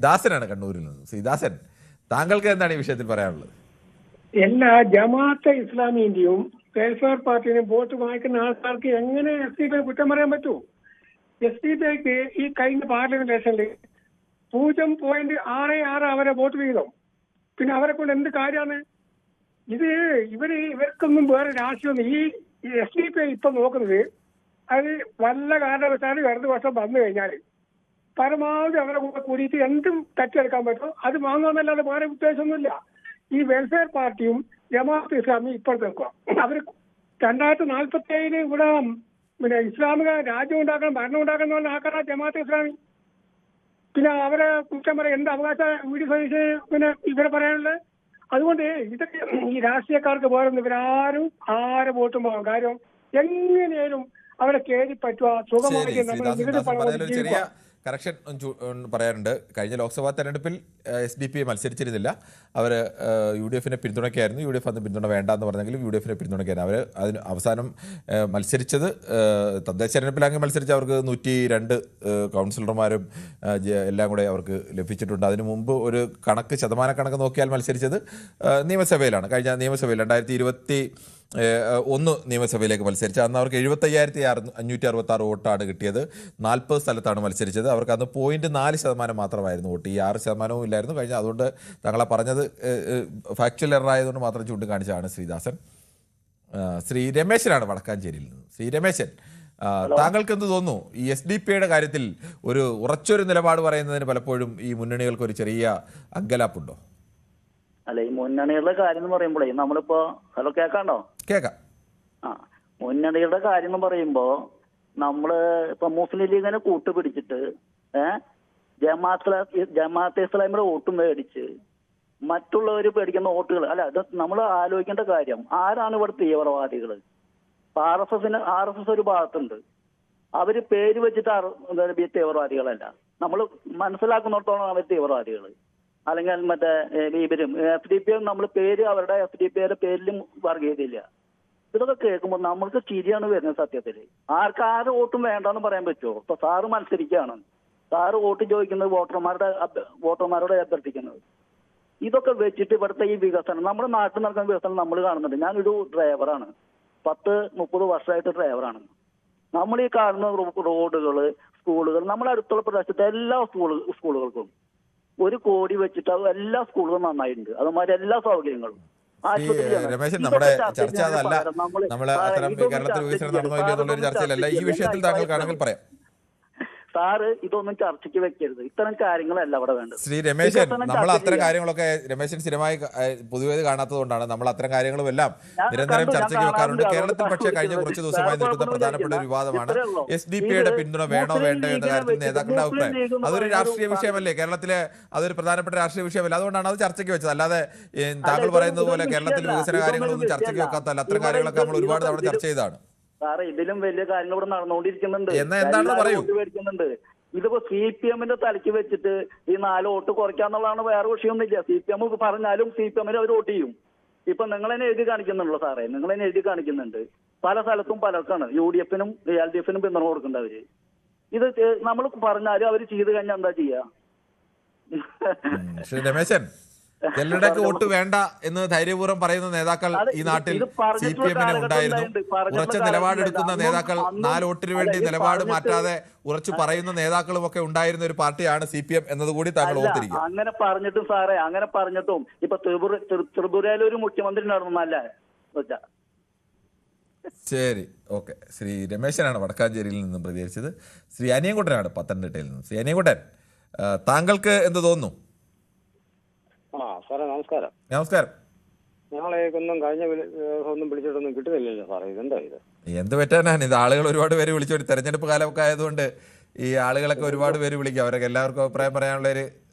ദാസനാണ് കണ്ണൂരിൽ നിന്ന്. ശ്രീ ദാസൻ, താങ്കൾക്ക് എന്താണ് ഈ വിഷയത്തിൽ പറയാനുള്ളത്? എല്ലാ ജമാഅത്തെ ഇസ്ലാമിന്റെയും വെൽഫെയർ പാർട്ടിയും വോട്ട് വാങ്ങിക്കുന്ന ആൾക്കാർക്ക് എങ്ങനെ SDPI കുറ്റം പറയാൻ പറ്റൂ? SDPIക്ക് ഈ കഴിഞ്ഞ പാർലമെന്റ് ഇലക്ഷനിൽ 0.66 അവരെ വോട്ട് വീതം. പിന്നെ അവരെ കൊണ്ട് എന്ത് കാര്യമാണ് ഇത്? ഇവർക്കൊന്നും വേറെ രാഷ്ട്രീയം. ഈ SDPI ഇപ്പൊ നോക്കുന്നത് അത് വല്ല കാരണവശാലും ഇടത് വർഷം വന്നു കഴിഞ്ഞാൽ പരമാവധി അവരെ കൂടെ കൂടിയിട്ട് എന്തും തട്ടിയെടുക്കാൻ പറ്റും, അത് വാങ്ങാമെന്നല്ലാതെ വേറെ ഉദ്ദേശമൊന്നുമില്ല. ഈ വെൽഫെയർ പാർട്ടിയും ജമാഅത്ത് ഇസ്ലാമിയും ഇപ്പോഴത്തെ നിൽക്കുക. അവർ 2047 ഇവിടെ പിന്നെ ഇസ്ലാമിക രാജ്യം ഉണ്ടാക്കണം, ഭരണം ഉണ്ടാക്കണം എന്ന് പറഞ്ഞ ആൾക്കാരാ ജമാഅത്ത് ഇസ്ലാമി. പിന്നെ അവരെ കുറ്റം പറയാൻ എന്ത് അവകാശ പിന്നെ ഇവരെ പറയാനുള്ളത്? അതുകൊണ്ട് ഇതൊക്കെ ഈ രാഷ്ട്രീയക്കാർക്ക് വേറെ ഇവരാരും ആരെ വോട്ടും പോകാം. കാര്യം എങ്ങനെയാലും അവരെ കയറി പറ്റുക സുഖമായി. കറക്ഷൻ പറയാനുണ്ട്. കഴിഞ്ഞ ലോക്സഭാ തെരഞ്ഞെടുപ്പിൽ SDPI മത്സരിച്ചിരുന്നില്ല. അവർ UDF പിന്തുണയ്ക്കായിരുന്നു. UDF അന്ന് പിന്തുണ വേണ്ടെന്ന് പറഞ്ഞെങ്കിലും UDF പിന്തുണയ്ക്കായിരുന്നു. അവർ അതിന് അവസാനം മത്സരിച്ചത് തദ്ദേശ തെരഞ്ഞെടുപ്പിലാണെങ്കിൽ മത്സരിച്ച് അവർക്ക് 102 കൗൺസിലർമാരും എല്ലാം കൂടെ അവർക്ക് ലഭിച്ചിട്ടുണ്ട്. അതിനു മുമ്പ് ഒരു ശതമാന കണക്ക് നോക്കിയാൽ മത്സരിച്ചത് നിയമസഭയിലാണ്. കഴിഞ്ഞ നിയമസഭയിൽ 2021 നിയമസഭയിലേക്ക് മത്സരിച്ചത്. അന്ന് അവർക്ക് 75,566 വോട്ടാണ് കിട്ടിയത്. 40 സ്ഥലത്താണ് മത്സരിച്ചത്. അവർക്ക് അന്ന് 0.4% മാത്രമായിരുന്നു വോട്ട്. ഈ 6% ഇല്ലായിരുന്നു കഴിഞ്ഞ. അതുകൊണ്ട് താങ്കളെ പറഞ്ഞത് ഫാക്ച്വൽ എറർ ആയതുകൊണ്ട് മാത്രം ചൂണ്ടിക്കാണിച്ചതാണ് ശ്രീദാസൻ. ശ്രീ രമേശനാണ് വടക്കാഞ്ചേരിയിൽ നിന്ന്. ശ്രീ രമേശൻ, താങ്കൾക്ക് എന്ത് തോന്നുന്നു? ഈ SDPIയുടെ കാര്യത്തിൽ ഉറച്ചൊരു നിലപാട് പറയുന്നതിന് പലപ്പോഴും ഈ മുന്നണികൾക്ക് ഒരു ചെറിയ അങ്കലാപ്പുണ്ടോ? അല്ല, ഈ മുന്നണികളുടെ കാര്യം എന്ന് പറയുമ്പോഴേ നമ്മളിപ്പോ ഹലോ കേൾക്കാണ്ടോ? കേൾക്കാം. മുന്നണികളുടെ കാര്യം എന്ന് പറയുമ്പോ നമ്മള് ഇപ്പൊ മുസ്ലിം ലീഗിനെ കൂട്ടുപിടിച്ചിട്ട് ജമാഅത്തെ ഇസ്ലാമിയുടെ വോട്ട് മേടിച്ച് മറ്റുള്ളവർ പേടിക്കുന്ന വോട്ടുകൾ അല്ല, അത് നമ്മൾ ആലോചിക്കേണ്ട കാര്യം. ആരാണ് ഇവിടെ തീവ്രവാദികൾ? RSS ഒരു ഭാഗത്തുണ്ട്. അവര് പേര് വെച്ചിട്ട് തീവ്രവാദികളല്ല. നമ്മൾ മനസ്സിലാക്കുന്നിടത്തോളം അവർ തീവ്രവാദികൾ. അല്ലെങ്കിൽ മറ്റേ ഇവരും SDPI നമ്മൾ പേര് അവരുടെ SDPIയുടെ പേരിലും വർഗീയതയില്ല. ഇതൊക്കെ കേൾക്കുമ്പോൾ നമ്മൾക്ക് ചിരിയാണ് വരുന്നത് സത്യത്തില്. ആര് വോട്ടും വേണ്ടെന്ന് പറയാൻ പറ്റുമോ? ഇപ്പൊ സാറ് മത്സരിക്കുകയാണ്, സാറ് വോട്ട് ചോദിക്കുന്നത് വോട്ടർമാരോട് അഭ്യർത്ഥിക്കുന്നത്. ഇതൊക്കെ വെച്ചിട്ട് ഇവിടുത്തെ ഈ വികസനം, നമ്മുടെ നാട്ടിൽ നടക്കുന്ന വികസനം നമ്മൾ കാണുന്നുണ്ട്. ഞാനൊരു ഡ്രൈവറാണ്, 10-30 വർഷമായിട്ട് ഡ്രൈവറാണ്. നമ്മൾ ഈ കാണുന്ന റോഡുകള്, സ്കൂളുകൾ, നമ്മുടെ അടുത്തുള്ള പ്രദേശത്തെ എല്ലാ സ്കൂളുകൾക്കും 1 കോടി വെച്ചിട്ട് എല്ലാ സ്കൂളുകളും നന്നായിട്ടുണ്ട്. അതുമാതിരി എല്ലാ സൗകര്യങ്ങളും. രമേശൻ, നമ്മുടെ ചർച്ച അതല്ല. നമ്മൾ അത്തരം കേരളത്തിൽ വികസനം നടന്നോ ഇല്ലയോ എന്നുള്ളൊരു ചർച്ചയിലല്ല. ഈ വിഷയത്തിൽ താങ്കൾക്കാണെങ്കിൽ പറയാം. സാറ് ഇതൊന്നും ചർച്ചയ്ക്ക് വെക്കരുത്. ഇത്തരം കാര്യങ്ങളല്ല അവിടെ വേണ്ടത്. ശ്രീ രമേശൻ, നമ്മൾ അത്തരം കാര്യങ്ങളൊക്കെ രമേശൻ സ്ഥിരമായി പൊതുവെ കാണാത്തത് കൊണ്ടാണ് നമ്മൾ അത്തരം കാര്യങ്ങളും എല്ലാം നിരന്തരം ചർച്ചയ്ക്ക് വെക്കാറുണ്ട്. കേരളത്തിൽ പക്ഷേ കഴിഞ്ഞ കുറച്ച് ദിവസമായി നിൽക്കുന്ന പ്രധാനപ്പെട്ട ഒരു വിവാദമാണ് SDPIയുടെ പിന്തുണ വേണോ വേണ്ടോ എന്ന കാര്യത്തിൽ നേതാക്കളുടെ അഭിപ്രായം. അതൊരു രാഷ്ട്രീയ വിഷയമല്ലേ? കേരളത്തിലെ അതൊരു പ്രധാനപ്പെട്ട രാഷ്ട്രീയ വിഷയമല്ല. അതുകൊണ്ടാണ് അത് ചർച്ചയ്ക്ക് വെച്ചത്. അല്ലാതെ താങ്കൾ പറയുന്നത് പോലെ കേരളത്തിൽ വികസന കാര്യങ്ങളൊന്നും ചർച്ചയ്ക്ക് വെക്കാത്തല്ല. അത്തരം കാര്യങ്ങളൊക്കെ നമ്മൾ ഒരുപാട് തവണ ചർച്ച ചെയ്തതാണ്. സാറേ, ഇതിലും വലിയ കാര്യങ്ങൾ ഇവിടെ നടന്നുകൊണ്ടിരിക്കുന്നുണ്ട്. ഇതിപ്പോ CPM തലയ്ക്ക് വെച്ചിട്ട് ഈ 4 വോട്ട് കുറയ്ക്കാന്നുള്ളതാണ്. വേറെ വിഷയമൊന്നുമില്ല. CPM പറഞ്ഞാലും CPM അവർ വോട്ട് ചെയ്യും. ഇപ്പൊ നിങ്ങൾ തന്നെ എഴുതി കാണിക്കുന്നുണ്ടല്ലോ സാറേ, നിങ്ങൾ തന്നെ എഴുതി കാണിക്കുന്നുണ്ട്. പല സ്ഥലത്തും പലർക്കാണ് UDFനും LDFനും പിന്തുണ കൊടുക്കേണ്ടവര്. ഇത് നമ്മൾ പറഞ്ഞാലും അവര് ചെയ്ത് കഴിഞ്ഞാൽ എന്താ ചെയ്യാ? രമേശൻ, ജനലടക്ക് വോട്ട് വേണ്ട എന്ന് ധൈര്യപൂർവ്വം പറയുന്ന നേതാക്കൾ ഈ നാട്ടിൽ CPM ഉണ്ടായിരുന്നു. ഉറച്ച നിലപാടെടുക്കുന്ന നേതാക്കൾ 4 വോട്ടിന് വേണ്ടി നിലപാട് മാറ്റാതെ ഉറച്ചു പറയുന്ന നേതാക്കളും ഒക്കെ ഉണ്ടായിരുന്ന ഒരു പാർട്ടിയാണ് CPM എന്നതുകൂടി താങ്കൾ ഓർത്തിരിക്കും. അങ്ങനെ പറഞ്ഞിട്ടും സാറേ, അങ്ങനെ പറഞ്ഞിട്ടും ഇപ്പൊ ത്രിപുരയിൽ ഒരു മുഖ്യമന്ത്രി നടന്നല്ലേ? ശരി, ഓക്കെ. ശ്രീ രമേശനാണ് വടക്കാഞ്ചേരിയിൽ നിന്നും പ്രതികരിച്ചത്. ശ്രീ അനിയൻകുട്ടനാണ് പത്തനംതിട്ടയിൽ നിന്നും. ശ്രീ അനിയൻകുട്ടൻ, താങ്കൾക്ക് എന്ത് തോന്നുന്നു? സാറേ നമസ്കാരം. നമസ്കാരം. ഞങ്ങളേക്കൊന്നും കഴിഞ്ഞ ഒന്നും വിളിച്ചിട്ടൊന്നും കിട്ടുന്നില്ലല്ലോ സാറേ. ഇതെന്താ ഇത്? എന്ത് പറ്റാനാണ് ഇത്? ആളുകൾ ഒരുപാട് പേര് വിളിച്ചു. തെരഞ്ഞെടുപ്പ് കാലമൊക്കെ ആയതുകൊണ്ട് ഈ ആളുകളൊക്കെ ഒരുപാട് പേര് വിളിക്കും. അവരൊക്കെ എല്ലാവർക്കും അഭിപ്രായം പറയാനുള്ള ഒരു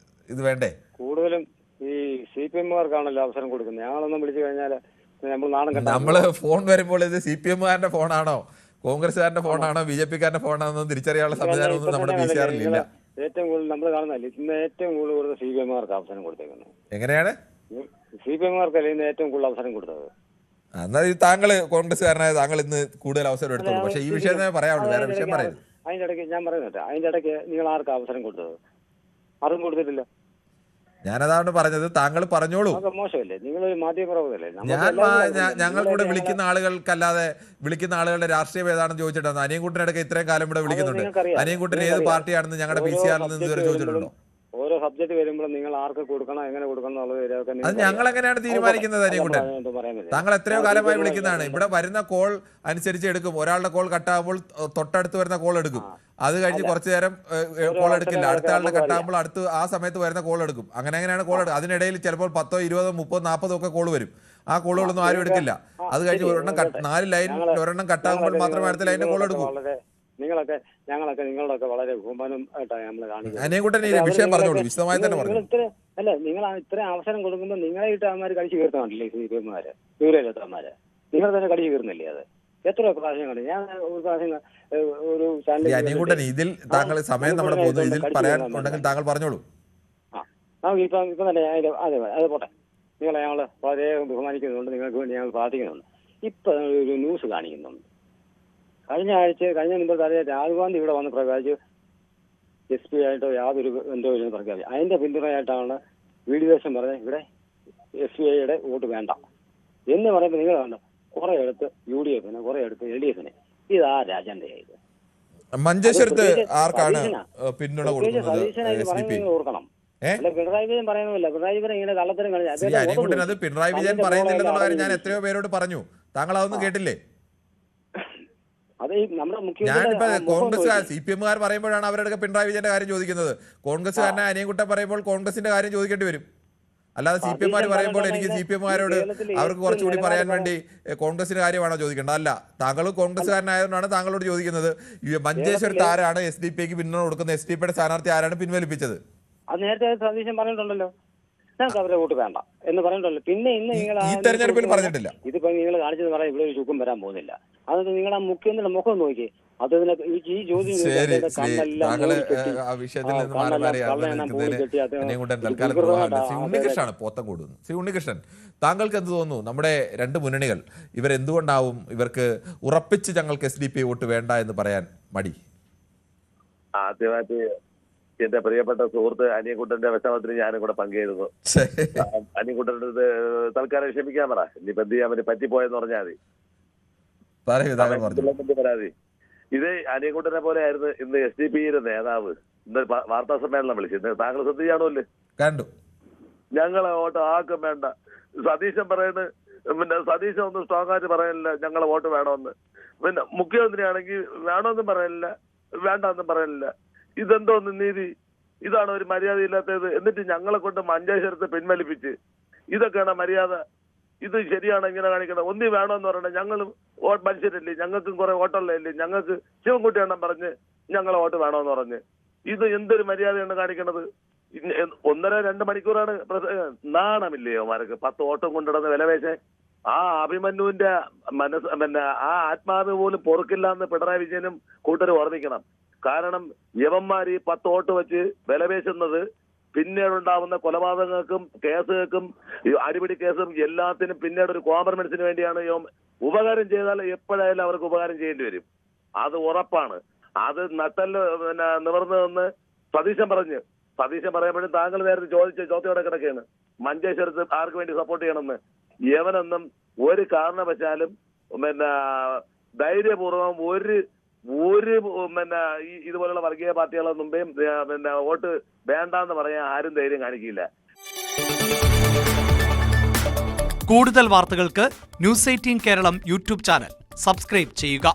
ഇത് വേണ്ടേ? കൂടുതലും ഈ CPM-കാണല്ലോ അവസരം കൊടുക്കുന്നത്. ഞങ്ങളൊന്നും വിളിച്ചു കഴിഞ്ഞാൽ നമ്മൾ നാണം കെട്ടാൻ. നമ്മള് ഫോൺ വരുമ്പോൾ ഇത് CPM-കാരന്റെ ഫോണാണോ, കോൺഗ്രസ്സുകാരന്റെ ഫോണാണോ, BJP-കാരന്റെ ഫോണാണോ തിരിച്ചറിയാനുള്ള സംവിധാനമൊന്നും നമ്മുടെ PCR-ലില്ല. ഏറ്റവും കൂടുതൽ നമ്മൾ കാണുന്നതല്ലേ ഇന്ന് ഏറ്റവും കൂടുതൽ CPM-കാർക്ക് അവസരം കൊടുത്തേക്കുന്നത്. എങ്ങനെയാണ്? CPM-കാർക്കല്ലേ ഇന്ന് ഏറ്റവും കൂടുതൽ അവസരം കൊടുത്തത്. എന്നാൽ താങ്കൾ കോൺഗ്രസ്സുകാരനായ താങ്കൾ ഇന്ന് കൂടുതൽ അവസരം എടുത്തോളൂ. പക്ഷേ ഈ വിഷയം പറയാനുള്ളൂ, വേറെ വിഷയം പറയുന്നത്. അതിന്റെ ഇടയ്ക്ക് ഞാൻ പറയുന്നത്, അതിന്റെ ഇടയ്ക്ക് നിങ്ങൾ ആർക്കാ അവസരം കൊടുത്തത്? ആർക്കും കൊടുത്തിട്ടില്ല. ഞാനതാണ് പറഞ്ഞത്. താങ്കൾ പറഞ്ഞോളൂ. അതൊക്കെ മോശമല്ലേ? നിങ്ങളൊരു മാധ്യമപ്രവർത്തകരല്ലേ? ഞങ്ങൾക്കൂടെ വിളിക്കുന്ന ആളുകൾക്കല്ലാതെ വിളിക്കുന്ന ആളുകളുടെ രാഷ്ട്രീയം ഏതാണെന്ന് ചോദിച്ചിട്ടുണ്ടോ? അനിയൻകുട്ടനടക്കം ഇത്രയും കാലം ഇവിടെ വിളിക്കുന്നുണ്ട്. അനിയൻകുട്ടൻ ഏത് പാർട്ടിയാണെന്ന് ഞങ്ങളുടെ PCR നിന്ന് ഇതുവരെ ചോദിച്ചിട്ടുണ്ടോ? ഓരോ സബ്ജക്ട് വരുമ്പോൾ നിങ്ങൾ ആർക്ക് കൊടുക്കണം, എങ്ങനെ കൊടുക്കണം എന്നുള്ളത് അത് ഞങ്ങൾ എങ്ങനെയാണ് തീരുമാനിക്കുന്നത്? അനിയൻകുട്ടൻ, താങ്കൾ എത്രയോ കാലമായി വിളിക്കുന്നതാണ്. ഇവിടെ വരുന്ന കോൾ അനുസരിച്ച് എടുക്കും. ഒരാളുടെ കോൾ കട്ടാകുമ്പോൾ തൊട്ടടുത്ത് വരുന്ന കോൾ എടുക്കും. അത് കഴിഞ്ഞ് കുറച്ചു നേരം കോൾ എടുക്കില്ല. അടുത്ത ആളുടെ കട്ടാകുമ്പോൾ അടുത്ത് ആ സമയത്ത് വരുന്ന കോൾ എടുക്കും. അങ്ങനെയാണ് കോൾ എടുക്കുക. അതിനിടയിൽ ചിലപ്പോൾ 10, 20, 30, 40 ഒക്കെ കോൾ വരും. ആ കോളുകളൊന്നും ആരും എടുക്കില്ല. അത് കഴിഞ്ഞ് ഒരെണ്ണം 4 ലൈൻ ഒരെണ്ണം കട്ടാകുമ്പോൾ മാത്രമേ അടുത്ത ലൈനിന്റെ കോൾ എടുക്കൂ. ഞങ്ങളൊക്കെ നിങ്ങളൊക്കെ വളരെ ബഹുമാനമായിട്ടാണ് നമ്മൾ കാണിക്കുന്നത്. അനിയൻകുട്ടൻ ഈ വിഷയം പറഞ്ഞോളൂ, വിശദമായി തന്നെ പറഞ്ഞു. അല്ല, നിങ്ങൾ ഇത്ര അവസരം കൊടുക്കുമ്പോൾ നിങ്ങളെ ഇട്ട് അവന്മാർ കടിച്ചു കീർത്താണല്ലേ CPM-മാര്, യൂറോയിലെത്താന്മാര്. നിങ്ങൾ തന്നെ കടിച്ചു കീർന്നില്ലേ? അത് എത്ര പ്രാവശ്യം കണ്ടു. ഞാൻ ഒരു പ്രാവശ്യം ഒരു അനിയൻകുട്ടൻ, ഇതിൽ താങ്കൾ സമയം നമ്മുടെ പോകുന്നു. ഇതിൽ പറയാൻ ഉണ്ടെങ്കിൽ താങ്കൾ പറഞ്ഞോളൂ. നമുക്ക് ഇപ്പം തന്നെ അത് പോട്ടെ. നിങ്ങളെ ഞങ്ങൾ വളരെ ബഹുമാനിക്കുന്നുണ്ട്. നിങ്ങൾക്ക് വേണ്ടി ഞങ്ങൾ പ്രാർത്ഥിക്കുന്നുണ്ട്. ഇപ്പൊ ഒരു ന്യൂസ് കാണിക്കുന്നുണ്ട്. കഴിഞ്ഞ മുമ്പ് രാഹുൽ ഗാന്ധി ഇവിടെ വന്ന് പ്രഖ്യാപിച്ച് SP ആയിട്ടോ യാതൊരു ബന്ധമില്ലെന്ന് പ്രഖ്യാപിച്ചു. അതിന്റെ പിന്തുണയായിട്ടാണ് വീഡിയോഷം പറഞ്ഞത് ഇവിടെ SBIയുടെ വോട്ട് വേണ്ട എന്ന് പറയുമ്പോൾ നിങ്ങൾ വേണ്ട കുറെ എടുത്ത് UDF-ന്, കുറെ എടുത്ത് LDF-ന്. ഇതാ രാജാന്റെയായത്. മഞ്ചേശ്വരത്ത് ആർക്കാണ് പിന്തുണ കൊടുക്കുന്നത്? ഓർക്കണം. അല്ല, പിണറായി വിജയൻ പറയുന്നില്ല. പിണറായി വിജയൻ ഇങ്ങനെ കള്ളത്തരം അനിയൻകുട്ടൻ, അത് പിണറായി വിജയൻ പറയുന്നില്ലെന്നുള്ള കാര്യം ഞാൻ എത്രയോ പേരോട് പറഞ്ഞു. താങ്കൾ അതൊന്നും കേട്ടില്ലേ? ഞാനിപ്പോ കോൺഗ്രസ് CPM-കാർ പറയുമ്പോഴാണ് അവരുടെ പിണറായി വിജയന്റെ കാര്യം ചോദിക്കുന്നത്. കോൺഗ്രസ്സുകാരനെ അനിയൻകുട്ടൻ പറയുമ്പോൾ കോൺഗ്രസിന്റെ കാര്യം ചോദിക്കേണ്ടി വരും. അല്ലാതെ CPM-മാർ പറയുമ്പോൾ എനിക്ക് CPM-കാരോട് അവർക്ക് കുറച്ചുകൂടി പറയാൻ വേണ്ടി കോൺഗ്രസിന്റെ കാര്യമാണോ ചോദിക്കേണ്ടത്? അല്ല, താങ്കൾ കോൺഗ്രസ്സുകാരനായതുകൊണ്ടാണ് താങ്കളോട് ചോദിക്കുന്നത്. മഞ്ചേശ്വരത്ത് ആരാണ് SDP-ക്ക് പിന്തുണ കൊടുക്കുന്നത്? SDP-യുടെ സ്ഥാനാർത്ഥി ആരാണ് പിൻവലിപ്പിച്ചത്? അത് നേരത്തെ സതീശൻ പറഞ്ഞിട്ടുണ്ടല്ലോ, ഞങ്ങൾക്ക് അവരെ വോട്ട് വേണ്ട എന്ന് പറഞ്ഞിട്ടുണ്ടല്ലോ. പിന്നെ ഇന്ന് നിങ്ങൾ ഈ തെരഞ്ഞെടുപ്പിൽ പറഞ്ഞിട്ടില്ല. ഇതിപ്പോ നിങ്ങൾ കാണിച്ചത് പറയാം ഇവിടെ ഒരു ചുക്കും വരാൻ പോകുന്നില്ല. അത് നിങ്ങൾ ആ മുഖ്യമന്ത്രിയുടെ മുഖം നോക്കി. അത് ഈ ചോദ്യം ഉണ്ണികൃഷ്ണനാണ് പോത്തങ്കോട്. ഉണ്ണികൃഷ്ണൻ, താങ്കൾക്ക് എന്ത് തോന്നുന്നു? നമ്മുടെ രണ്ട് മുന്നണികൾ ഇവരെന്തുകൊണ്ടാവും ഇവർക്ക് ഉറപ്പിച്ച് ഞങ്ങൾക്ക് SDP വോട്ട് വേണ്ട എന്ന് പറയാൻ മടി? ആദ്യമായിട്ട് എന്റെ പ്രിയപ്പെട്ട സുഹൃത്ത് അനിയൻകുട്ടന്റെ വിഷമത്തിന് ഞാനും കൂടെ പങ്കുചേരുന്നു. അനിയൻകുട്ടന്റെ തൽക്കാലം ക്ഷമിക്കാൻ പറ. ഇനിയിപ്പോ എന്ത് ചെയ്യാൻ പറ്റി, പറ്റിപ്പോയെന്ന് പറഞ്ഞാൽ മതി. പരാതി ഇത് അനിയൻകുട്ടനെ പോലെ ആയിരുന്നു ഇന്ന് SDP-യുടെ നേതാവ് ഇന്ന് വാർത്താ സമ്മേളനം വിളിച്ചിരുന്നു. താങ്കൾ ശ്രദ്ധിച്ചാണല്ലോ. കണ്ടു. ഞങ്ങളെ വോട്ട് ആർക്കും വേണ്ട. സതീശൻ പറയുന്നത്, പിന്നെ സതീശൻ ഒന്നും സ്ട്രോങ് ആയിട്ട് പറയാനില്ല ഞങ്ങളെ വോട്ട് വേണമെന്ന്. പിന്നെ മുഖ്യമന്ത്രിയാണെങ്കിൽ വേണമെന്നും പറയാനില്ല, വേണ്ടെന്നും പറയാനില്ല. ഇതെന്തോന്ന് നീതി? ഇതാണ് ഒരു മര്യാദ ഇല്ലാത്തത്. എന്നിട്ട് ഞങ്ങളെ കൊണ്ട് മഞ്ചേശ്വരത്ത് പിൻവലിപ്പിച്ച് ഇതൊക്കെയാണ് മര്യാദ? ഇത് ശരിയാണ് ഇങ്ങനെ കാണിക്കണം? ഒന്നി വേണമെന്ന് പറയണേ. ഞങ്ങളും മനുഷ്യരല്ലേ, ഞങ്ങൾക്കും കുറെ വോട്ടുള്ളതല്ലേ. ഞങ്ങൾക്ക് ശിവൻകുട്ടി എണ്ണം പറഞ്ഞ് ഞങ്ങളെ വോട്ട് വേണമെന്ന് പറഞ്ഞ് ഇത് എന്തൊരു മര്യാദയാണ് കാണിക്കണത്? 1.5-2 മണിക്കൂറാണ്. നാണമില്ലയോ മാർക്ക് 10 വോട്ടും കൊണ്ടിടുന്ന വിലവേശ? ആ അഭിമന്യുവിന്റെ മനസ്സ്, പിന്നെ ആ ആത്മാവ് പോലും പൊറുക്കില്ല എന്ന് പിണറായി വിജയനും കൂട്ടരും ഓർമ്മിക്കണം. കാരണം യവന്മാർ ഈ 10 വോട്ട് വെച്ച് വിലവേശുന്നത് പിന്നീടുണ്ടാവുന്ന കൊലപാതകങ്ങൾക്കും കേസുകൾക്കും അടിപിടി കേസും എല്ലാത്തിനും പിന്നീട് ഒരു കോംപ്രമൈസിന് വേണ്ടിയാണ്. ഉപകാരം ചെയ്താൽ എപ്പോഴായാലും അവർക്ക് ഉപകാരം ചെയ്യേണ്ടി വരും. അത് ഉറപ്പാണ്. അത് നട്ടല് പിന്നെ നിവർന്നു നിന്ന് സതീശൻ പറയുമ്പോഴും താങ്കൾ നേരത്തെ ചോദിച്ച ചോദ്യോടെ കിടക്കുകയാണ്. മഞ്ചേശ്വരത്ത് ആർക്ക് വേണ്ടി സപ്പോർട്ട് ചെയ്യണമെന്ന്. യവനൊന്നും ഒരു കാരണവശാലും പിന്നെ ധൈര്യപൂർവ്വം ഒരു പിന്നെ ഇതുപോലുള്ള വർഗീയ പാർട്ടികളെ മുമ്പേ പിന്നെ വോട്ട് വേണ്ടാന്ന് പറയാൻ ആരും ധൈര്യം കാണിക്കില്ല. കൂടുതൽ വാർത്തകൾക്ക് News 18 Keralam YouTube channel subscribe ചെയ്യുക.